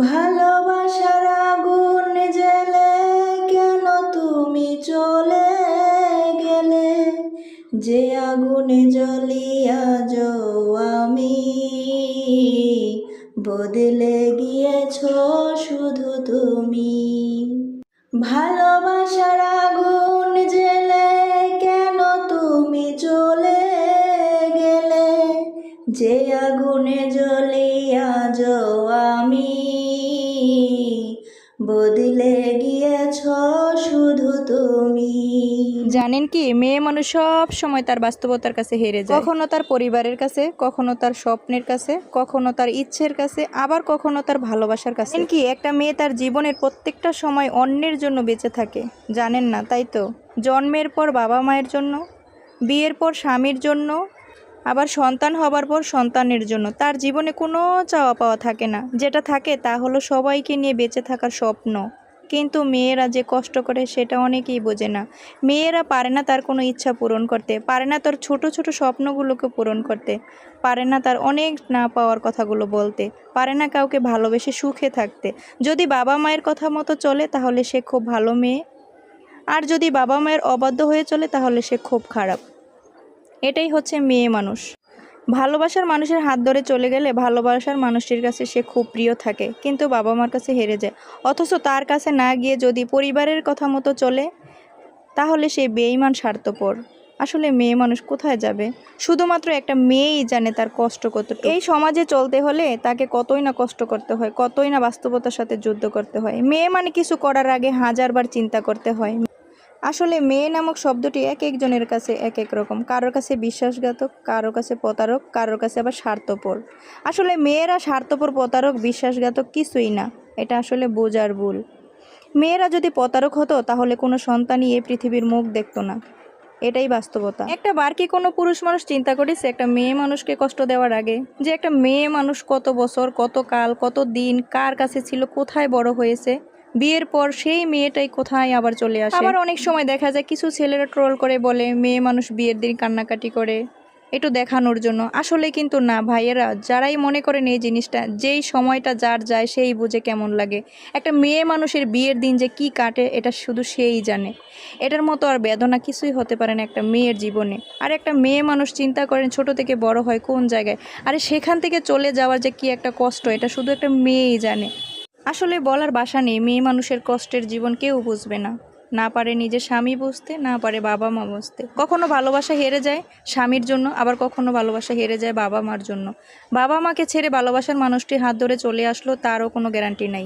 ভালোবাসার আগুন জ্বেলে কেন তুমি চলে গেলে, যে আগুনে জ্বলিয়া যাও আমি, বদলে গিয়েছ শুধু তুমি। ভালোবাসার আগুন জ্বেলে কেন তুমি চলে গেলে, যে আগুনে জ্বলিয়া যাও আমি, বদলে গিয়েছ শুধু তুমি। জানেন কি, মেয়ে মানুষ সব সময় তার বাস্তবতার কাছে হেরে যায়। কখনো তার পরিবারের কাছে, কখনো তার স্বপ্নের কাছে, কখনো তার ইচ্ছের কাছে, আবার কখনো তার ভালোবাসার কাছে। কি একটা মেয়ে তার জীবনের প্রত্যেকটা সময় অন্যের জন্য বেঁচে থাকে, জানেন না তাই তো? জন্মের পর বাবা মায়ের জন্য, বিয়ের পর স্বামীর জন্য, আবার সন্তান হবার পর সন্তানের জন্য। তার জীবনে কোনো চাওয়া পাওয়া থাকে না, যেটা থাকে তা হলো সবাইকে নিয়ে বেঁচে থাকার স্বপ্ন। কিন্তু মেয়েরা যে কষ্ট করে সেটা অনেকেই বোঝে না। মেয়েরা পারে না তার কোনো ইচ্ছা পূরণ করতে, পারে না তার ছোট ছোট স্বপ্নগুলোকে পূরণ করতে, পারে না তার অনেক না পাওয়ার কথাগুলো বলতে, পারে না কাউকে ভালোবেসে সুখে থাকতে। যদি বাবা মায়ের কথা মতো চলে তাহলে সে খুব ভালো মেয়ে, আর যদি বাবা মায়ের অবাধ্য হয়ে চলে তাহলে সে খুব খারাপ। এটাই হচ্ছে মেয়ে মানুষ। ভালোবাসার মানুষের হাত ধরে চলে গেলে ভালোবাসার মানুষটির কাছে সে খুব প্রিয় থাকে, কিন্তু বাবা মার কাছে হেরে যায়। অথচ তার কাছে না গিয়ে যদি পরিবারের কথা মতো চলে তাহলে সে বেঈমান, স্বার্থপর। আসলে মেয়ে মানুষ কোথায় যাবে? শুধুমাত্র একটা মেয়েই জানে তার কষ্ট কতটুকু। এই সমাজে চলতে হলে তাকে কতই না কষ্ট করতে হয়, কতই না বাস্তবতার সাথে যুদ্ধ করতে হয়। মেয়ে মানে কিছু করার আগে হাজারবার চিন্তা করতে হয়। আসলে মেয়ে নামক শব্দটি এক একজনের কাছে এক এক রকম। কারোর কাছে বিশ্বাসঘাতক, কারোর কাছে প্রতারক, কারোর কাছে আবার স্বার্থপর। আসলে মেয়েরা স্বার্থপর, প্রতারক, বিশ্বাসঘাতক কিছুই না। এটা আসলে বোঝার ভুল। মেয়েরা যদি প্রতারক হতো তাহলে কোনো সন্তানই এই পৃথিবীর মুখ দেখতো না। এটাই বাস্তবতা। একটা বার কি কোনো পুরুষ মানুষ চিন্তা করেছে একটা মেয়ে মানুষকে কষ্ট দেওয়ার আগে, যে একটা মেয়ে মানুষ কত বছর, কত কাল, কত দিন কার কাছে ছিল, কোথায় বড় হয়েছে, বিয়ের পর সেই মেয়েটাই কোথায় আবার চলে আসে। আবার অনেক সময় দেখা যায় কিছু ছেলেরা ট্রোল করে বলে মেয়ে মানুষ বিয়ের দিন কান্নাকাটি করে, একটু দেখানোর জন্য। আসলে কিন্তু না ভাইয়েরা, যারাই মনে করেন এই জিনিসটা, যেই সময়টা যার যায় সেই বুঝে কেমন লাগে। একটা মেয়ে মানুষের বিয়ের দিন যে কি কাটে এটা শুধু সেই জানে। এটার মতো আর বেদনা কিছুই হতে পারে না একটা মেয়ের জীবনে। আর একটা মেয়ে মানুষ চিন্তা করেন ছোট থেকে বড় হয় কোন জায়গায়, আরে সেখান থেকে চলে যাওয়ার যে কি একটা কষ্ট, এটা শুধু একটা মেয়েই জানে। আসলে বলার ভাষা নেই, মেয়ে মানুষের কষ্টের জীবন কেউ বুঝবে না। না পারে নিজের স্বামী বুঝতে, না পারে বাবা মা বুঝতে। কখনো ভালোবাসা হেরে যায় স্বামীর জন্য, আবার কখনো ভালোবাসা হেরে যায় বাবা মার জন্য। বাবা মাকে ছেড়ে ভালোবাসার মানুষটি হাত ধরে চলে আসলো তারও কোনো গ্যারান্টি নাই।